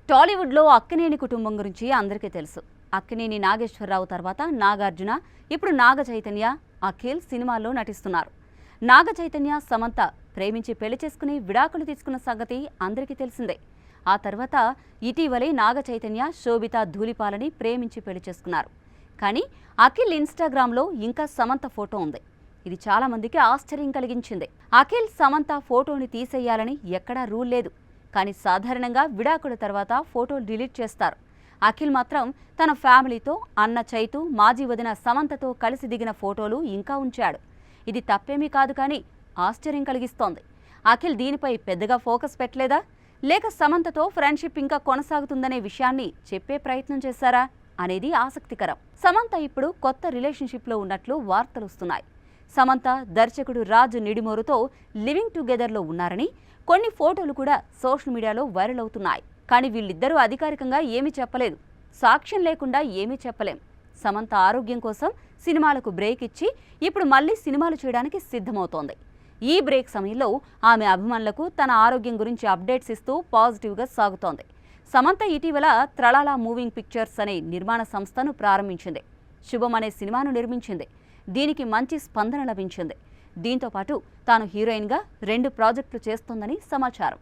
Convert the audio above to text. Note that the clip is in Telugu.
టాలీవుడ్లో అక్కినేని కుటుంబం గురించి అందరికీ తెలుసు. అక్కినేని నాగేశ్వరరావు తర్వాత నాగార్జున, ఇప్పుడు నాగ చైతన్య, అఖిల్ సినిమాల్లో నటిస్తున్నారు. నాగ చైతన్య, సమంత ప్రేమించి పెళ్లి చేసుకుని విడాకులు తీసుకున్న సంగతి అందరికీ తెలిసిందే. ఆ తర్వాత ఇటీవలే నాగ చైతన్య, శోభిత ధూళిపాలని ప్రేమించి పెళ్లి చేసుకున్నారు. కానీ అఖిల్ ఇన్స్టాగ్రామ్లో ఇంకా సమంత ఫోటో ఉంది. ఇది చాలా మందికి ఆశ్చర్యం కలిగించింది. అఖిల్ సమంత ఫోటోని తీసేయాలని ఎక్కడా రూల్ లేదు. కానీ సాధారణంగా విడాకుల తర్వాత ఫోటోలు డిలీట్ చేస్తారు. అఖిల్ మాత్రం తన ఫ్యామిలీతో, అన్న చైతు, మాజీ వదిన సమంతతో కలిసి దిగిన ఫోటోలు ఇంకా ఉంచాడు. ఇది తప్పేమీ కాదు, కానీ ఆశ్చర్యం కలిగిస్తోంది. అఖిల్ దీనిపై పెద్దగా ఫోకస్ పెట్టలేదా, లేక సమంతతో ఫ్రెండ్షిప్ ఇంకా కొనసాగుతుందనే విషయాన్ని చెప్పే ప్రయత్నం చేశారా అనేది ఆసక్తికరం. సమంత ఇప్పుడు కొత్త రిలేషన్షిప్లో ఉన్నట్లు వార్తలు వస్తున్నాయి. సమంత దర్శకుడు రాజు నిడిమోరుతో లివింగ్ టుగెదర్లో ఉన్నారని కొన్ని ఫోటోలు కూడా సోషల్ మీడియాలో వైరల్ అవుతున్నాయి. కానీ వీళ్ళిద్దరూ అధికారికంగా ఏమీ చెప్పలేదు. సాక్ష్యం లేకుండా ఏమీ చెప్పలేం. సమంత ఆరోగ్యం కోసం సినిమాలకు బ్రేక్ ఇచ్చి ఇప్పుడు మళ్ళీ సినిమాలు చేయడానికి సిద్ధమవుతోంది. ఈ బ్రేక్ సమయంలో ఆమె అభిమానులకు తన ఆరోగ్యం గురించి అప్డేట్స్ ఇస్తూ పాజిటివ్గా సాగుతోంది. సమంత ఇటీవల త్రళాల మూవింగ్ పిక్చర్స్ అనే నిర్మాణ సంస్థను ప్రారంభించింది. శుభం అనే సినిమాను నిర్మించింది. దీనికి మంచి స్పందన లభించింది. దీంతో పాటు తాను హీరోయిన్గా 2 ప్రాజెక్టులు చేస్తోందని సమాచారం.